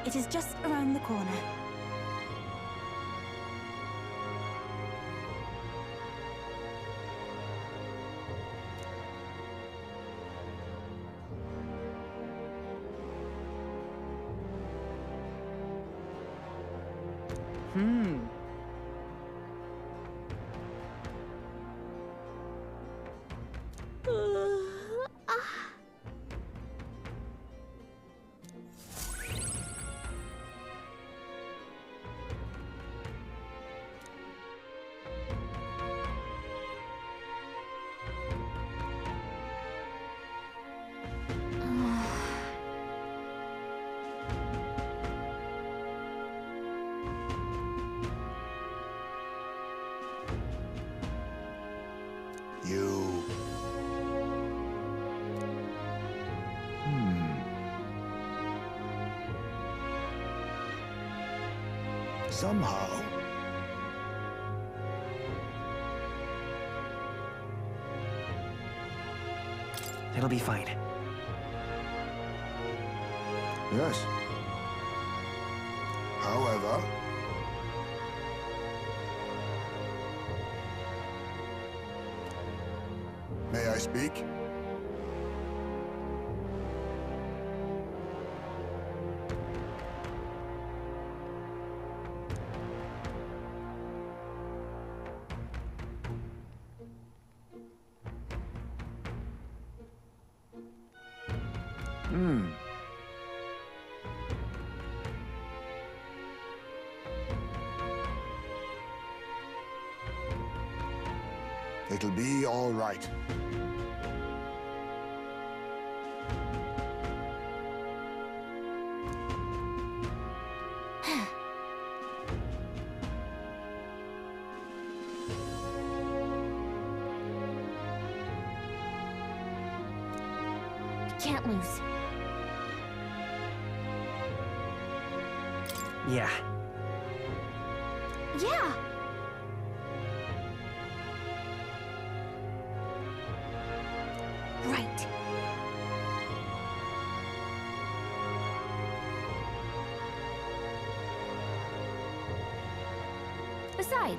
It is just around the corner. You... Somehow... It'll be fine. Yes. However... May I speak? It'll be all right. Can't lose. Yeah. Yeah! Right. Besides...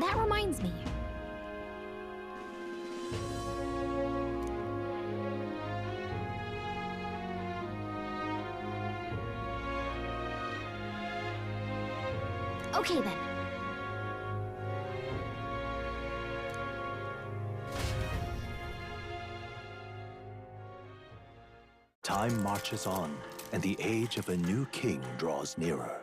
That reminds me. Okay then. Time marches on, and the age of a new king draws nearer.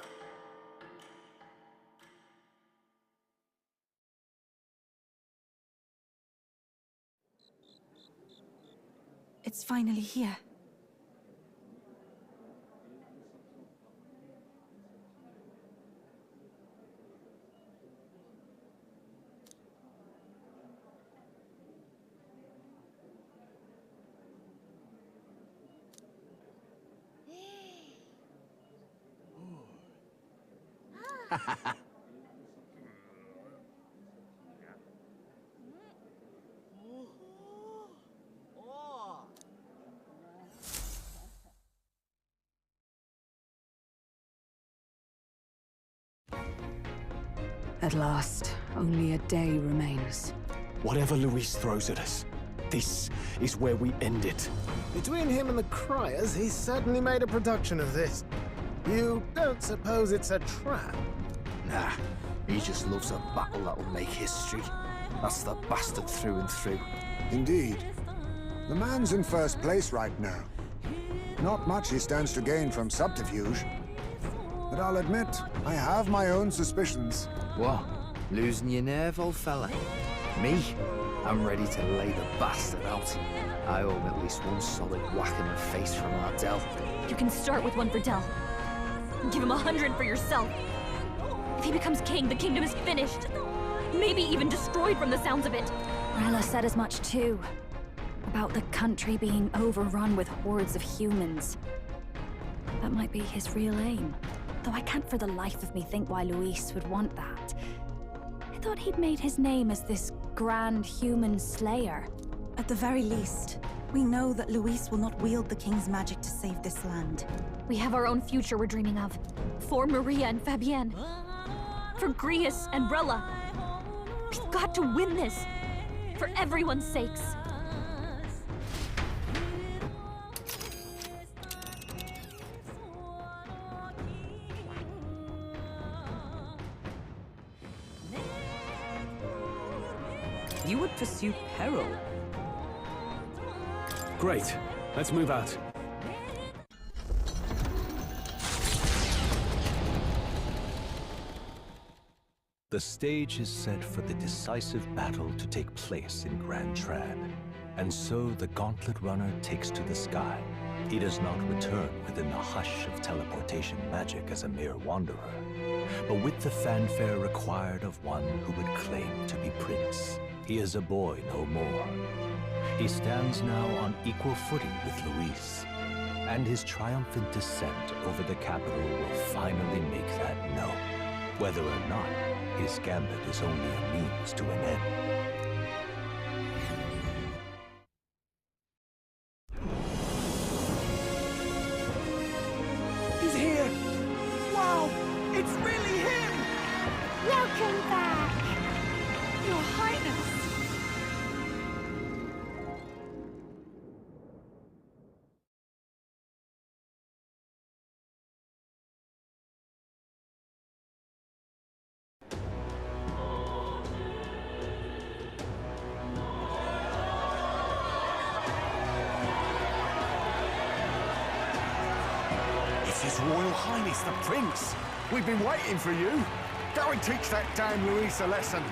It's finally here. At last, only a day remains. Whatever Luis throws at us, this is where we end it. Between him and the criers, he's certainly made a production of this. You don't suppose it's a trap? Nah, he just loves a battle that'll make history. That's the bastard through and through. Indeed. The man's in first place right now. Not much he stands to gain from subterfuge. But I'll admit, I have my own suspicions. What? Losing your nerve, old fella? Me? I'm ready to lay the bastard out. I owe him at least one solid whack in the face from Ardell. You can start with one for Del. Give him 100 for yourself. If he becomes king, the kingdom is finished. Maybe even destroyed from the sounds of it. Rella said as much too. About the country being overrun with hordes of humans. That might be his real aim. Though I can't for the life of me think why Luis would want that. I thought he'd made his name as this grand human slayer. At the very least, we know that Luis will not wield the king's magic to save this land. We have our own future we're dreaming of. For Maria and Fabienne. For Grius and Rella. We've got to win this. For everyone's sakes. You would pursue peril. Great. Let's move out. The stage is set for the decisive battle to take place in Grand Trad. And so the Gauntlet Runner takes to the sky. He does not return within the hush of teleportation magic as a mere wanderer, but with the fanfare required of one who would claim to be prince. He is a boy no more. He stands now on equal footing with Luis, and his triumphant descent over the capital will finally make that known, whether or not his gambit is only a means to an end. He's here! Wow! It's really him! Welcome back! Your Highness! His Royal Highness the Prince! We've been waiting for you! Go and teach that damn Luis a lesson!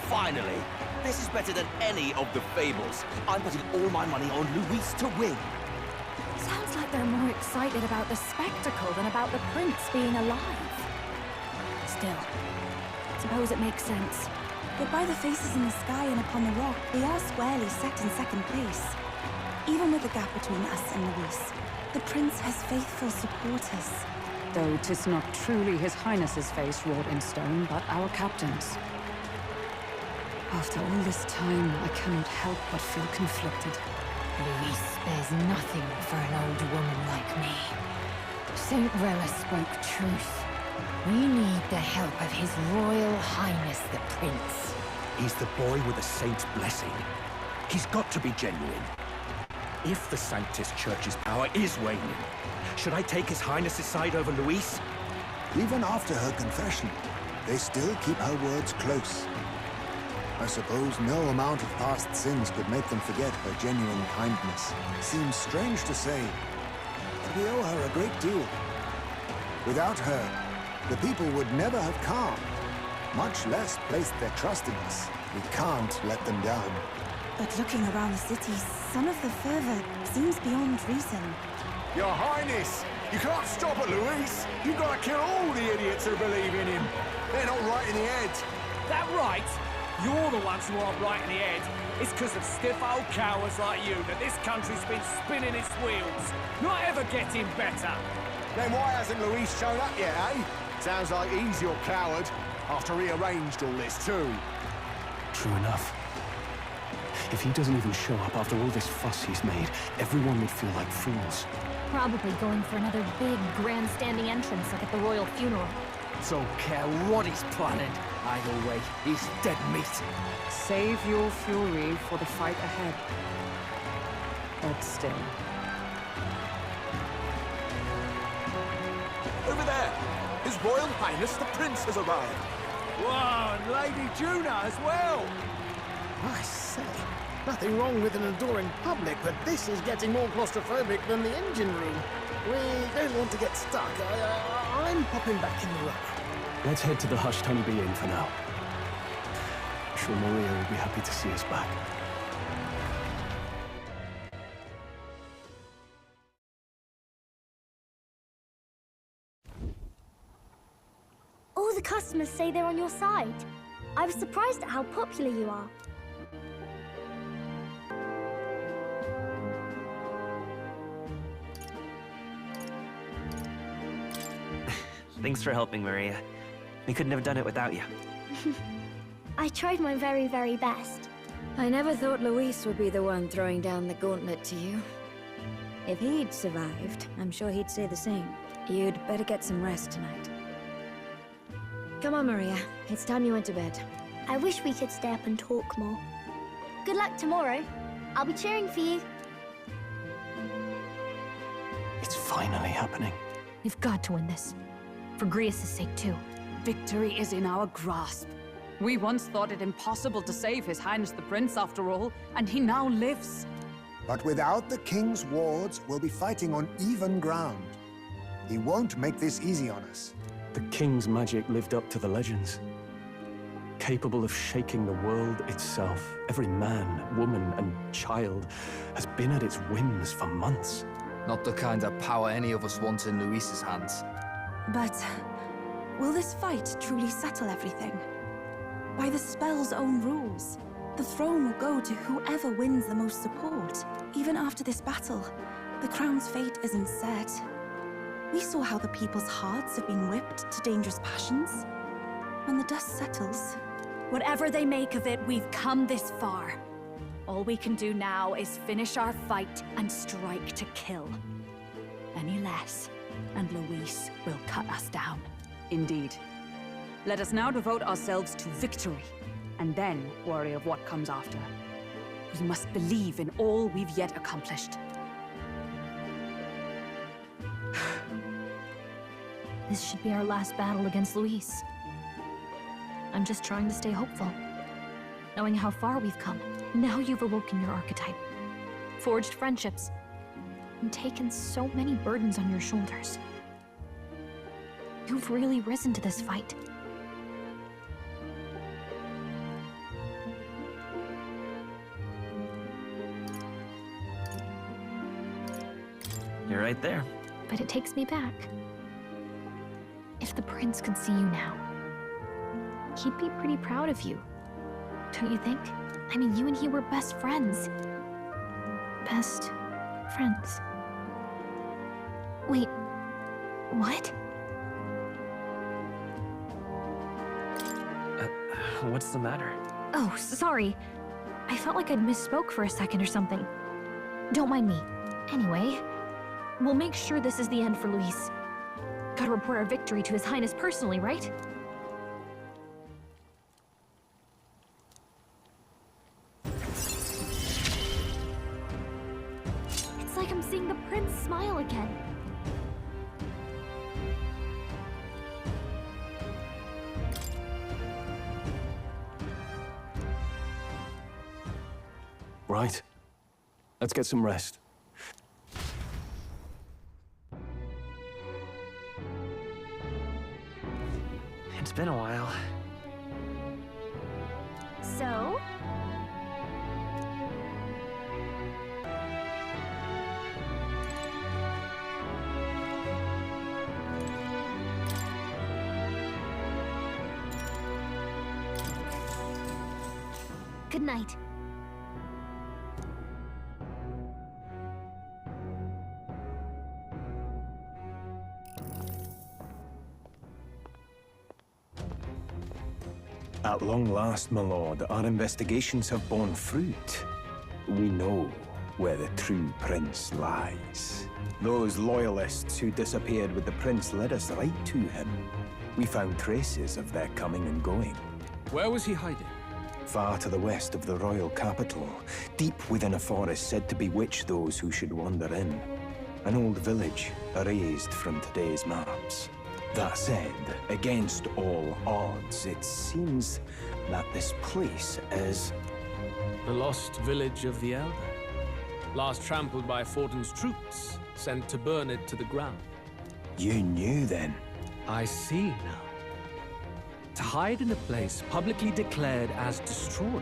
Finally! This is better than any of the fables. I'm putting all my money on Luis to win. Sounds like they're more excited about the spectacle than about the prince being alive. Still, suppose it makes sense. But by the faces in the sky and upon the rock, we are squarely set in second place. Even with the gap between us and Luis, the prince has faithful supporters. Though 'tis not truly His Highness's face wrought in stone, but our captain's. After all this time, I cannot help but feel conflicted. Luis spares nothing for an old woman like me. Saint Rella spoke truth. We need the help of His Royal Highness the Prince. He's the boy with a saint's blessing. He's got to be genuine. If the Sanctus Church's power is waning, should I take His Highness's side over Luis? Even after her confession, they still keep her words close. I suppose no amount of past sins could make them forget her genuine kindness. Seems strange to say, but we owe her a great deal. Without her, the people would never have calmed, much less placed their trust in us. We can't let them down. But looking around the city, some of the fervor seems beyond reason. Your Highness! You can't stop at Luis! You've got to kill all the idiots who believe in him! They're not right in the head! That right? You're the ones who aren't right in the head. It's because of stiff old cowards like you that this country's been spinning its wheels. Not ever getting better. Then why hasn't Luis shown up yet, eh? Sounds like he's your coward, after he arranged all this too. True enough. If he doesn't even show up after all this fuss he's made, everyone would feel like fools. Probably going for another big, grandstanding entrance like at the royal funeral. Don't care what he's planning. Either way, he's dead meat. Save your fury for the fight ahead. But still. Over there! His Royal Highness the Prince has arrived! Whoa, and Lady Juna as well! I say, nothing wrong with an adoring public, but this is getting more claustrophobic than the engine room. We don't want to get stuck. I'm popping back in the room. Let's head to the hushed honeybee inn for now. I'm sure Maria will be happy to see us back. All the customers say they're on your side. I was surprised at how popular you are. Thanks for helping, Maria. We couldn't have done it without you. I tried my very, very best. I never thought Luis would be the one throwing down the gauntlet to you. If he'd survived, I'm sure he'd say the same. You'd better get some rest tonight. Come on, Maria. It's time you went to bed. I wish we could stay up and talk more. Good luck tomorrow. I'll be cheering for you. It's finally happening. We've got to win this. For Grius' sake, too. Victory is in our grasp. We once thought it impossible to save His Highness the Prince, after all, and he now lives. But without the king's wards, we'll be fighting on even ground. He won't make this easy on us. The king's magic lived up to the legends. Capable of shaking the world itself. Every man, woman, and child has been at its whims for months. Not the kind of power any of us want in Luis's hands. But will this fight truly settle everything? By the spell's own rules, the throne will go to whoever wins the most support. Even after this battle, the crown's fate isn't set. We saw how the people's hearts have been whipped to dangerous passions. When the dust settles... Whatever they make of it, we've come this far. All we can do now is finish our fight and strike to kill. Any less, and Luis will cut us down. Indeed. Let us now devote ourselves to victory, and then worry of what comes after. We must believe in all we've yet accomplished. This should be our last battle against Luis. I'm just trying to stay hopeful. Knowing how far we've come. Now you've awoken your archetype. Forged friendships. And taken so many burdens on your shoulders. You've really risen to this fight. You're right there. But it takes me back. If the prince could see you now, he'd be pretty proud of you. Don't you think? I mean, you and he were best friends. Best friends. Wait, what? What's the matter? Oh, sorry. I felt like I'd misspoke for a second or something. Don't mind me. Anyway, we'll make sure this is the end for Luis. Gotta report our victory to His Highness personally, right? It's like I'm seeing the prince smile again. Right. Let's get some rest. It's been a while. So? Good night. At long last, my lord, our investigations have borne fruit. We know where the true prince lies. Those loyalists who disappeared with the prince led us right to him. We found traces of their coming and going. Where was he hiding? Far to the west of the royal capital, deep within a forest said to bewitch those who should wander in. An old village, erased from today's maps. That said, against all odds, it seems that this place is... The lost village of the Elder. Last trampled by Fortin's troops, sent to burn it to the ground. You knew then? I see now. To hide in a place publicly declared as destroyed.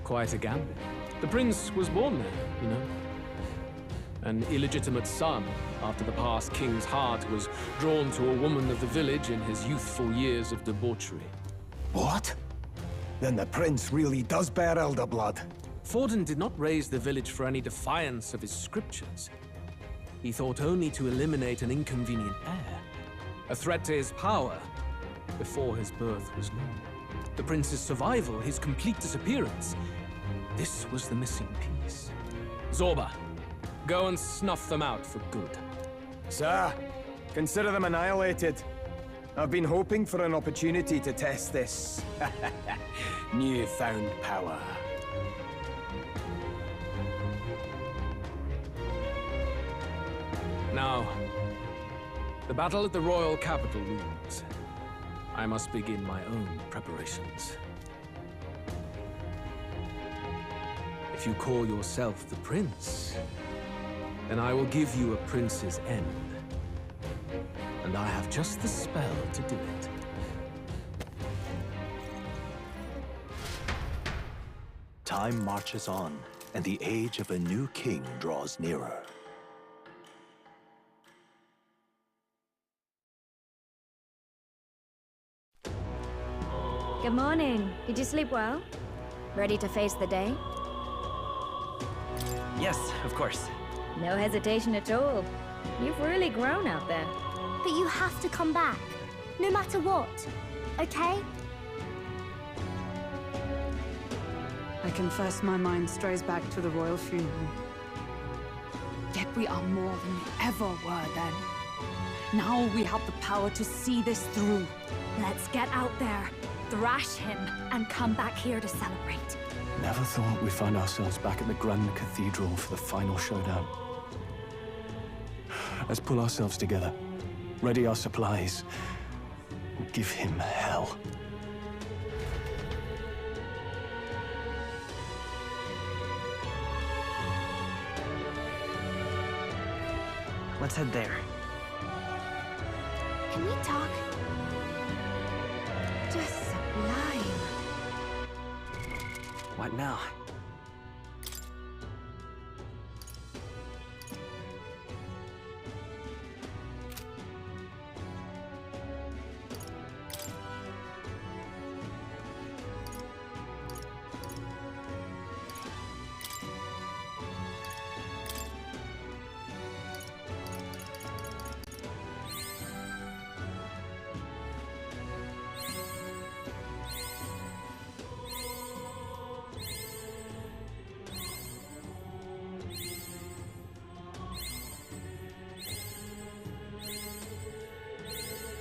Quite a gambit. The prince was born there, you know. An illegitimate son, after the past king's heart was drawn to a woman of the village in his youthful years of debauchery. What? Then the prince really does bear elder blood. Fortin did not raise the village for any defiance of his scriptures. He thought only to eliminate an inconvenient heir. A threat to his power before his birth was known. The prince's survival, his complete disappearance. This was the missing piece. Zorba, go and snuff them out for good. Sir, consider them annihilated. I've been hoping for an opportunity to test this newfound power. Now, the battle at the royal capital looms. I must begin my own preparations. If you call yourself the prince, then I will give you a prince's end. And I have just the spell to do it. Time marches on, and the age of a new king draws nearer. Good morning. Did you sleep well? Ready to face the day? Yes, of course. No hesitation at all. You've really grown out there. But you have to come back, no matter what, okay? I confess my mind strays back to the royal funeral. Yet we are more than we ever were then. Now we have the power to see this through. Let's get out there, thrash him, and come back here to celebrate. Never thought we'd find ourselves back at the Grand Cathedral for the final showdown. Let's pull ourselves together, ready our supplies, and give him hell. Let's head there. Can we talk? Just sublime. What now?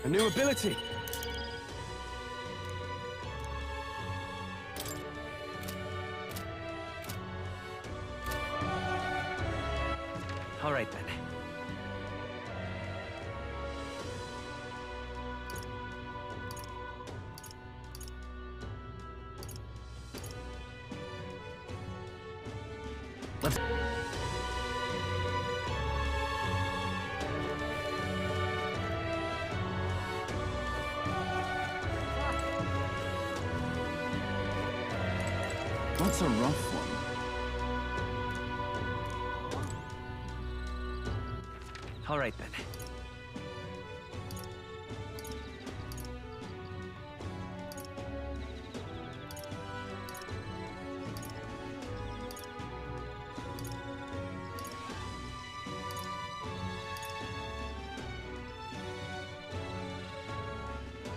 A new ability! All right then. Let's... That's a rough one. All right then.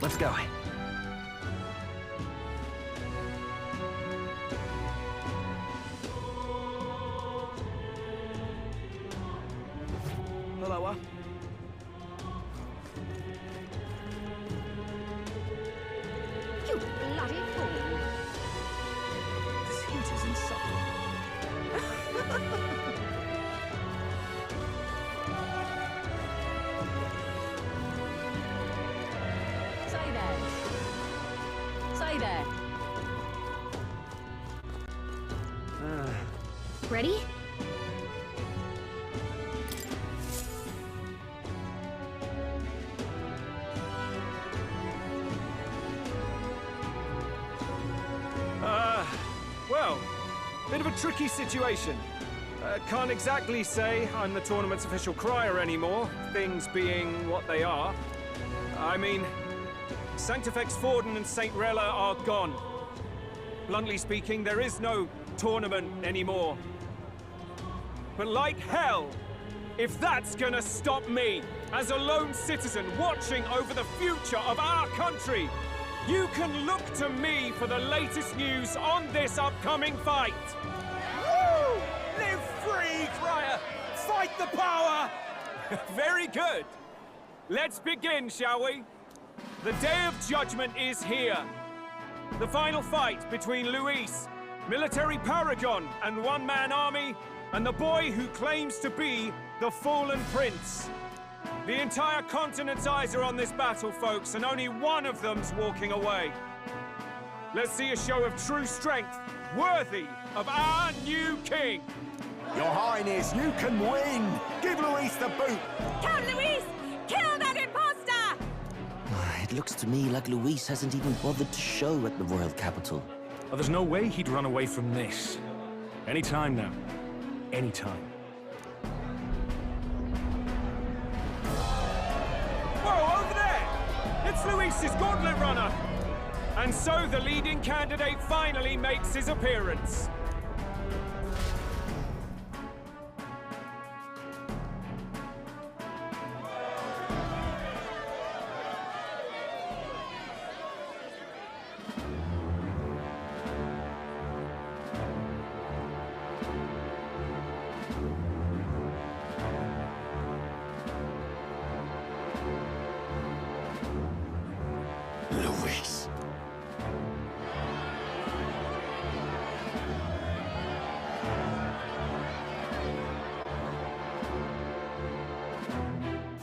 Let's go. Hello. You bloody fool! This heat is insufferable. Stay there. Stay there. Ready? Well, bit of a tricky situation. Can't exactly say I'm the tournament's official crier anymore, things being what they are. I mean, Sanctifex Forden and St. Rella are gone. Bluntly speaking, there is no tournament anymore. But like hell, if that's gonna stop me, as a lone citizen watching over the future of our country, you can look to me for the latest news on this upcoming fight. Woo! Live free, Crier! Fight the power! Very good. Let's begin, shall we? The Day of Judgment is here. The final fight between Luis, military paragon and one-man army, and the boy who claims to be the fallen prince. The entire continent's eyes are on this battle, folks, and only one of them's walking away. Let's see a show of true strength, worthy of our new king. Your Highness, you can win! Give Luis the boot! Count Luis! Kill that imposter! It looks to me like Luis hasn't even bothered to show at the royal capital. Oh, there's no way he'd run away from this. Any time now. Any time. Whoa, over there! It's Luis's gauntlet runner! And so the leading candidate finally makes his appearance. Luis.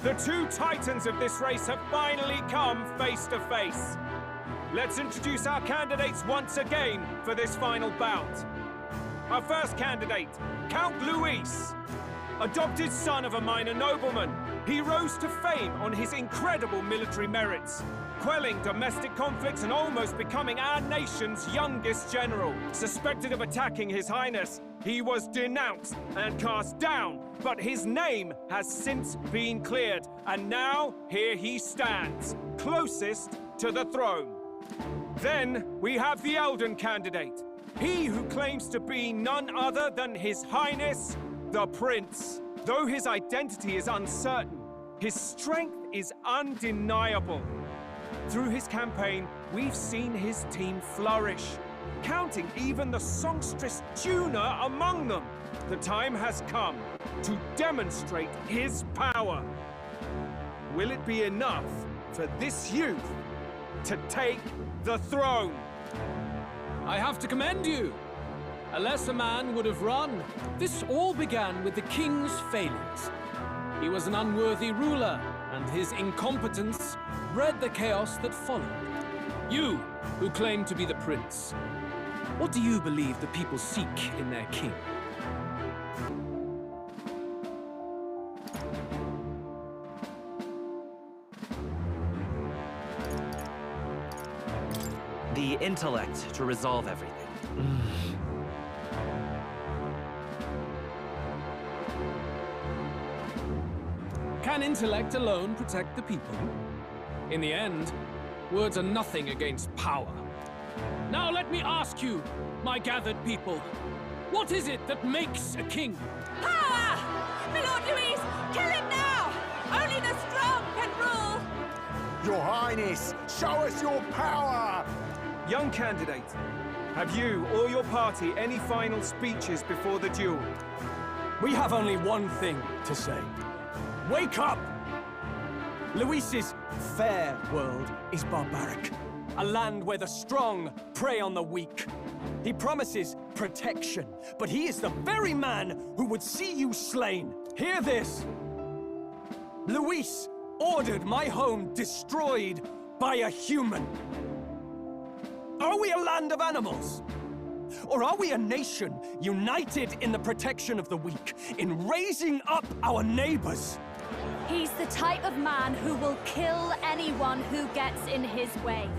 The two titans of this race have finally come face to face. Let's introduce our candidates once again for this final bout. Our first candidate, Count Luis. Adopted son of a minor nobleman, he rose to fame on his incredible military merits, quelling domestic conflicts and almost becoming our nation's youngest general. Suspected of attacking His Highness, he was denounced and cast down, but his name has since been cleared, and now here he stands, closest to the throne. Then we have the Elden candidate, he who claims to be none other than His Highness, the Prince. Though his identity is uncertain, his strength is undeniable. Through his campaign, we've seen his team flourish, counting even the songstress Juna among them. The time has come to demonstrate his power. Will it be enough for this youth to take the throne? I have to commend you. A lesser man would have run. This all began with the king's failures. He was an unworthy ruler, and his incompetence bred the chaos that followed. You, who claim to be the prince, what do you believe the people seek in their king? The intellect to resolve everything. Can intellect alone protect the people? In the end, words are nothing against power. Now let me ask you, my gathered people, what is it that makes a king? Power! My Lord Luis, kill him now! Only the strong can rule! Your Highness, show us your power! Young candidate, have you or your party any final speeches before the duel? We have only one thing to say. Wake up! Luis's fair world is barbaric. A land where the strong prey on the weak. He promises protection, but he is the very man who would see you slain. Hear this! Luis ordered my home destroyed by a human. Are we a land of animals? Or are we a nation united in the protection of the weak, in raising up our neighbors? He's the type of man who will kill anyone who gets in his way.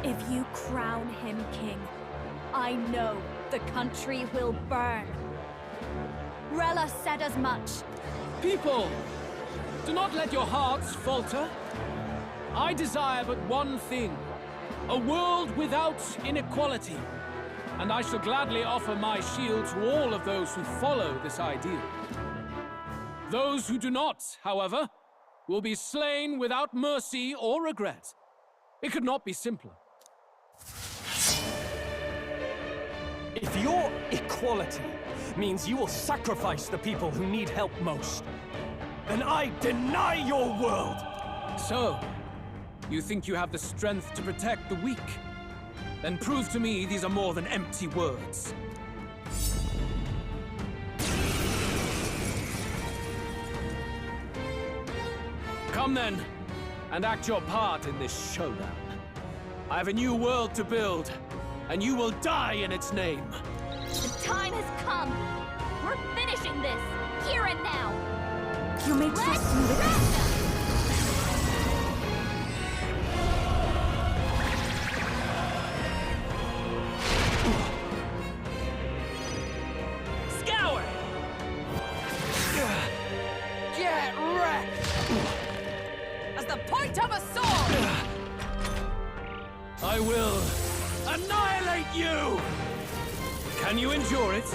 If you crown him king, I know the country will burn. Rella said as much. People, do not let your hearts falter. I desire but one thing, a world without inequality. And I shall gladly offer my shield to all of those who follow this ideal. Those who do not, however, will be slain without mercy or regret. It could not be simpler. If your equality means you will sacrifice the people who need help most, then I deny your world! So, you think you have the strength to protect the weak? Then prove to me these are more than empty words. Come then, and act your part in this showdown. I have a new world to build, and you will die in its name. The time has come. We're finishing this, here and now. You may trust me with this. Scour! Get wrecked! As the point of a sword! I will annihilate you! Can you endure it?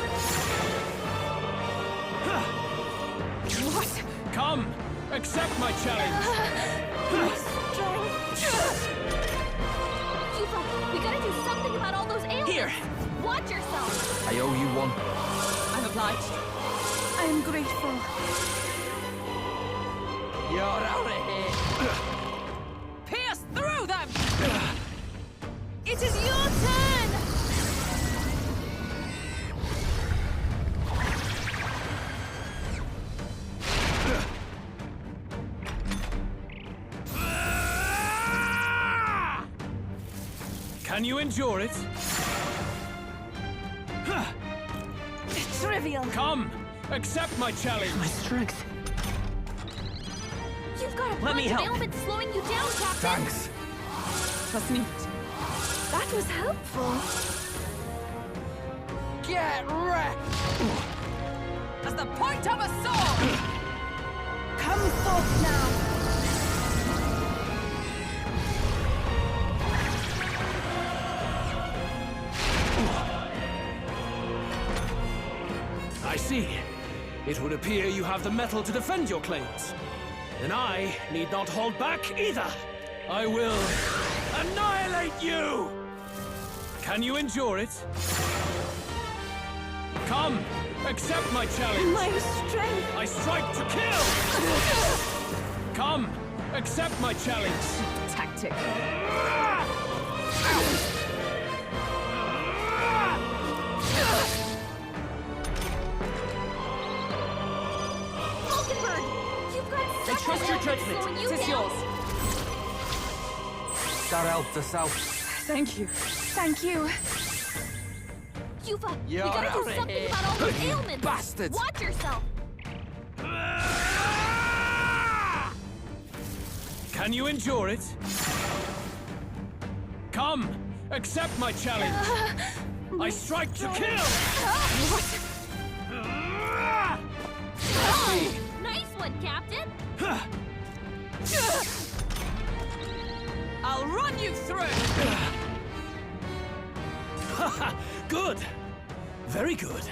What? Come, accept my challenge! Yufa, we gotta do something about all those ailments! Here! Watch yourself! I owe you one. I'm obliged. I am grateful. You're out of here! Pierce through them! It is your turn! Can you endure it? Trivial. Come, accept my challenge. My strength. You've got a Let me bunch of help. ailments slowing you down, Captain! Thanks. Trust me. That was helpful. Get wrecked! As the point of a sword! Come forth now. I see. It would appear you have the mettle to defend your claims. Then I need not hold back either. I will annihilate you! Can you endure it? Come, accept my challenge. My strength. I strike to kill! Come, accept my challenge. Tactic. Mockingbird! You've got I several trust your ailments judgment. slowing you It is down. yours. That helped us out. Thank you. Thank you. Yufa, we You're gotta out do of something here. about all those ailments! Bastards. Watch yourself! Can you endure it? Come, accept my challenge. I strike to kill! Oh, nice one, Captain! I'll run you through! Good. Very good.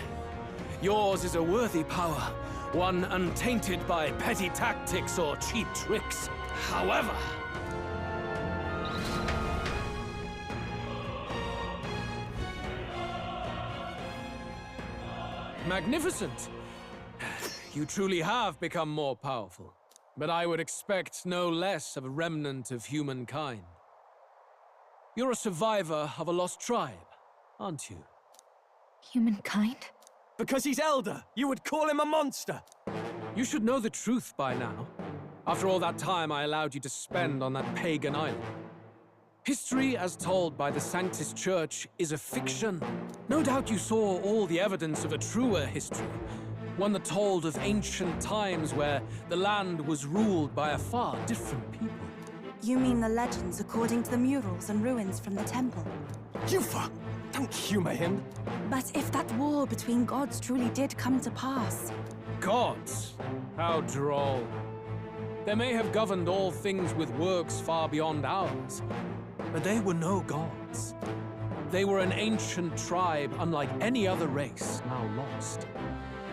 Yours is a worthy power, one untainted by petty tactics or cheap tricks. However... Magnificent! You truly have become more powerful. But I would expect no less of a remnant of humankind. You're a survivor of a lost tribe, aren't you? Humankind? Because he's elder, you would call him a monster! You should know the truth by now. After all that time I allowed you to spend on that pagan island. History, as told by the Sanctus Church, is a fiction. No doubt you saw all the evidence of a truer history. One that told of ancient times where the land was ruled by a far different people. You mean the legends according to the murals and ruins from the temple? Yufa! Don't humor him! But if that war between gods truly did come to pass... Gods? How droll. They may have governed all things with works far beyond ours, but they were no gods. They were an ancient tribe unlike any other race now lost.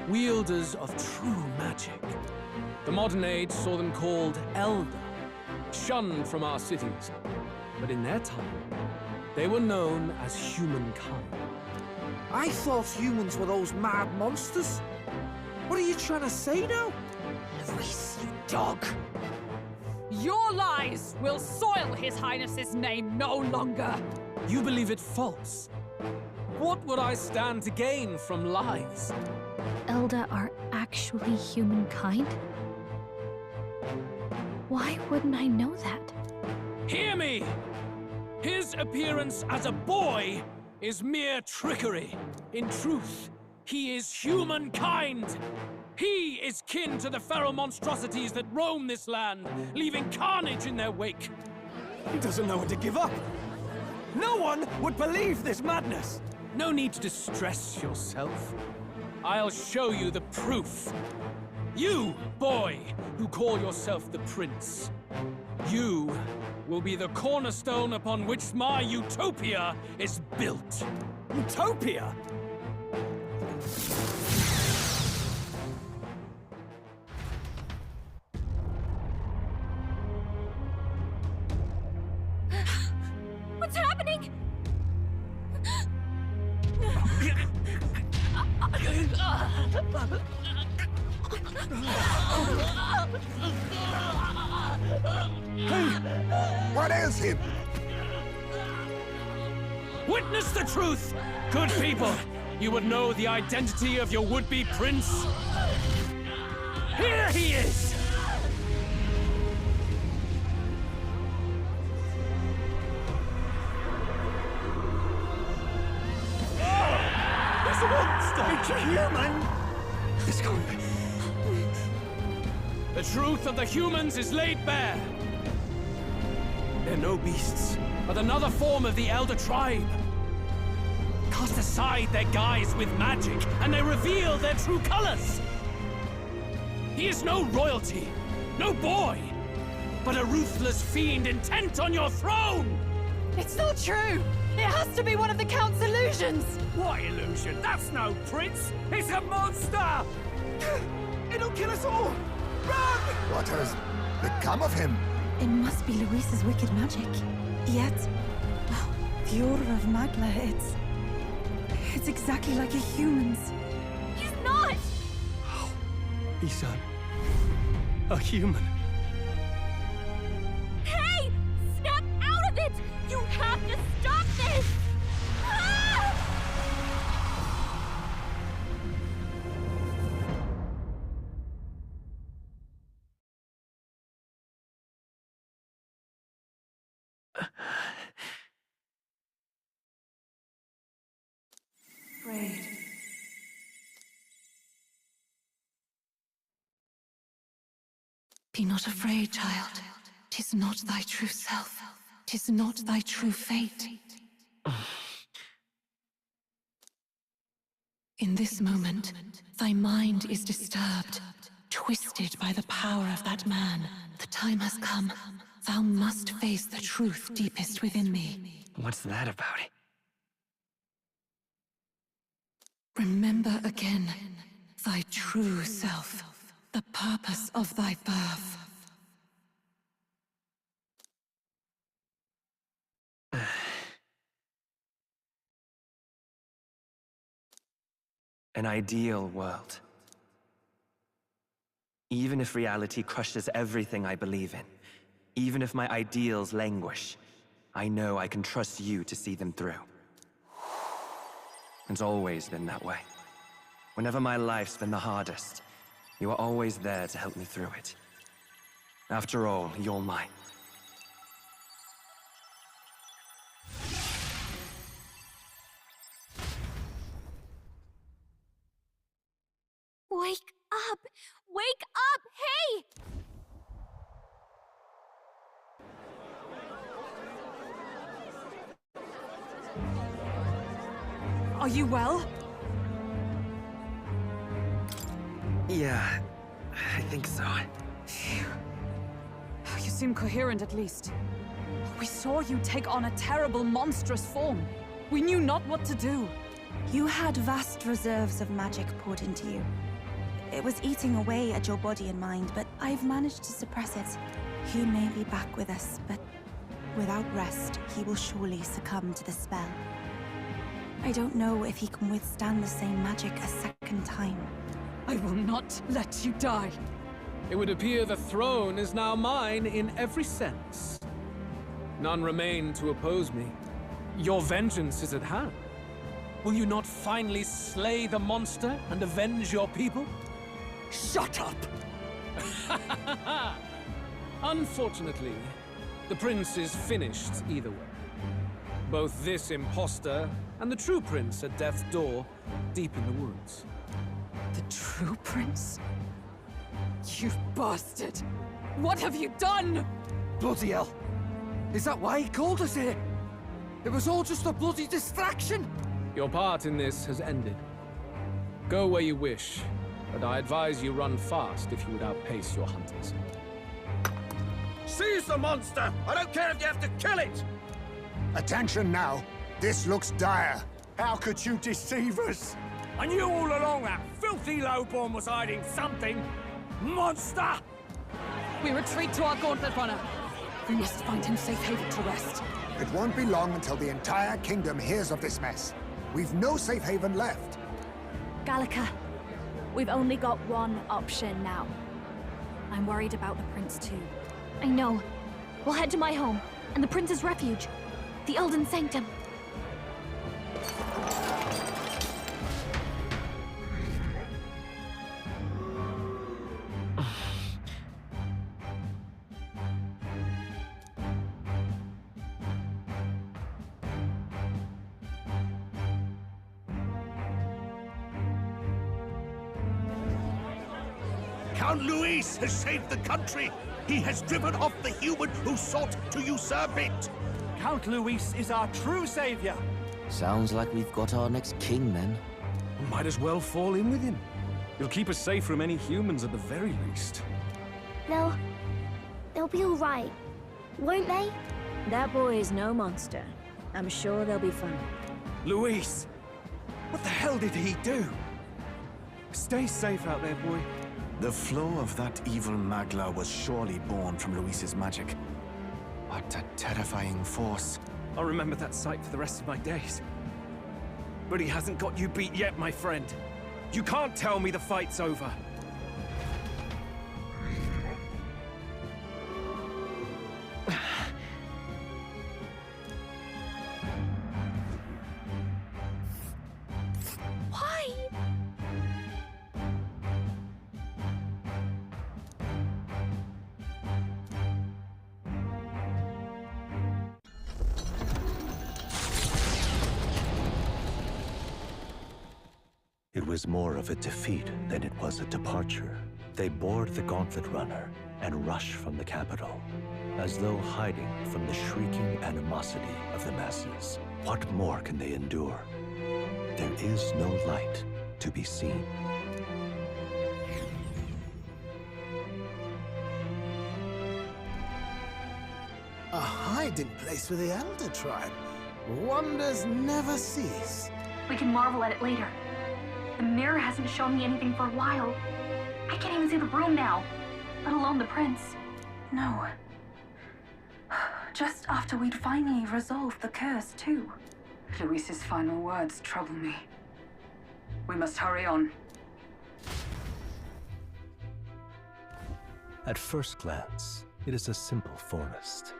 Wielders of true magic. The modern age saw them called Elder, shunned from our cities. But in their time, they were known as humankind. I thought humans were those mad monsters. What are you trying to say now? Luis, you dog! Your lies will soil His Highness's name no longer! You believe it false? What would I stand to gain from lies? Elda are actually humankind? Why wouldn't I know that? Hear me! His appearance as a boy is mere trickery. In truth, he is humankind. He is kin to the feral monstrosities that roam this land, leaving carnage in their wake. He doesn't know when to give up. No one would believe this madness. No need to distress yourself. I'll show you the proof. You, boy, who call yourself the prince. You will be the cornerstone upon which my utopia is built. Utopia? What's happening? What ails him? Witness the truth! Good people, you would know the identity of your would-be prince. Here he is! It's a monster! It's a human! It's gone. The truth of the humans is laid bare. They're no beasts, but another form of the Elder tribe. Cast aside their guise with magic, and they reveal their true colors. He is no royalty, no boy, but a ruthless fiend intent on your throne! It's not true! It has to be one of the Count's illusions! What illusion? That's no prince! It's a monster! It'll kill us all! Run! What has become of him? It must be Luis's wicked magic. Yet, the aura of Magla, it's exactly like a human's. He's not! He's a human. Hey! Snap out of it! You have to stop this! Ah! Afraid. Be not afraid, child. 'Tis not thy true self. 'Tis not thy true fate. In this moment, thy mind is disturbed, twisted by the power of that man. The time has come. Thou must face the truth deepest within thee. What's that about? Remember again thy true self, the purpose of thy birth. An ideal world. Even if reality crushes everything I believe in, even if my ideals languish, I know I can trust you to see them through. It's always been that way. Whenever my life's been the hardest, you are always there to help me through it. After all, you're mine. Wake up! Wake up! Hey! Are you well? Yeah, I think so. Phew. You seem coherent at least. We saw you take on a terrible, monstrous form. We knew not what to do. You had vast reserves of magic poured into you. It was eating away at your body and mind, but I've managed to suppress it. He may be back with us, but without rest, he will surely succumb to the spell. I don't know if he can withstand the same magic a second time. I will not let you die. It would appear the throne is now mine in every sense. None remain to oppose me. Your vengeance is at hand. Will you not finally slay the monster and avenge your people? Shut up! Unfortunately, the prince is finished either way. Both this imposter and the true prince at death's door, deep in the woods. The true prince? You bastard! What have you done? Bloody hell! Is that why he called us here? It was all just a bloody distraction! Your part in this has ended. Go where you wish, but I advise you run fast if you would outpace your hunters. Seize the monster! I don't care if you have to kill it! Attention now. This looks dire. How could you deceive us? I knew all along that filthy lowborn was hiding something. Monster! We retreat to our gauntlet runner. We must find him safe haven to rest. It won't be long until the entire kingdom hears of this mess. We've no safe haven left. Gallica, we've only got one option now. I'm worried about the prince too. I know. We'll head to my home, and the prince's refuge, the Elden Sanctum. Count Luis has saved the country! He has driven off the human who sought to usurp it! Count Luis is our true savior! Sounds like we've got our next king, then. Might as well fall in with him. He'll keep us safe from any humans at the very least. They'll be all right, won't they? That boy is no monster. I'm sure they'll be fine. Luis! What the hell did he do? Stay safe out there, boy. The flow of that evil Magla was surely born from Luis's magic. What a terrifying force. I'll remember that sight for the rest of my days. But he hasn't got you beat yet, my friend. You can't tell me the fight's over. It was more of a defeat than it was a departure. They board the gauntlet runner and rush from the capital, as though hiding from the shrieking animosity of the masses. What more can they endure? There is no light to be seen. A hiding place for the Elder Tribe. Wonders never cease. We can marvel at it later. The mirror hasn't shown me anything for a while. I can't even see the room now, let alone the prince. No. Just after we'd finally resolved the curse, too. Luis's final words trouble me. We must hurry on. At first glance, it is a simple forest,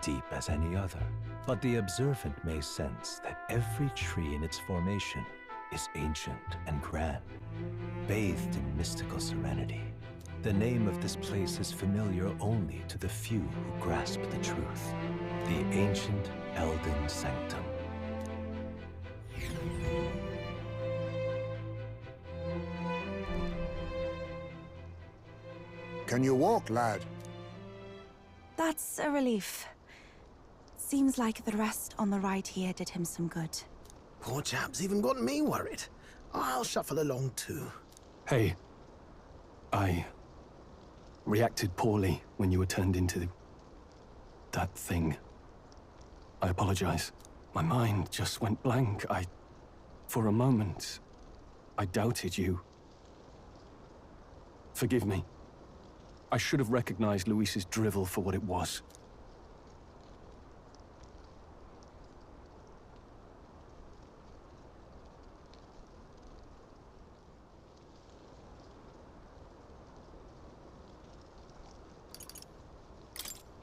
deep as any other. But the observant may sense that every tree in its formation is ancient and grand, bathed in mystical serenity. The name of this place is familiar only to the few who grasp the truth. The ancient Elden Sanctum. Can you walk, lad? That's a relief. Seems like the rest on the ride here did him some good. Poor chap's even got me worried. I'll shuffle along too. Hey, I reacted poorly when you were turned into that thing. I apologize. My mind just went blank. For a moment, I doubted you. Forgive me. I should have recognized Luis's drivel for what it was.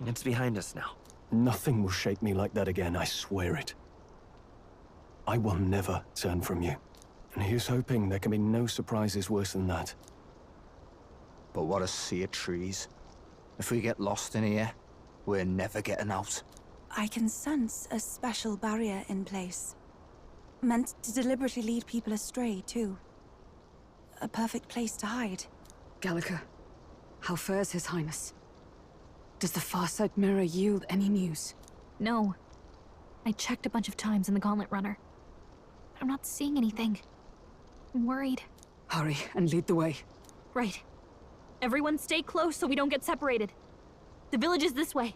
It's behind us now. Nothing will shake me like that again, I swear it. I will never turn from you. And here's hoping there can be no surprises worse than that. But what a sea of trees. If we get lost in here, we're never getting out. I can sense a special barrier in place. Meant to deliberately lead people astray, too. A perfect place to hide. Gallica, how fares His Highness? Does the Farsight Mirror yield any news? No. I checked a bunch of times in the Gauntlet Runner. But I'm not seeing anything. I'm worried. Hurry and lead the way. Right. Everyone stay close so we don't get separated. The village is this way.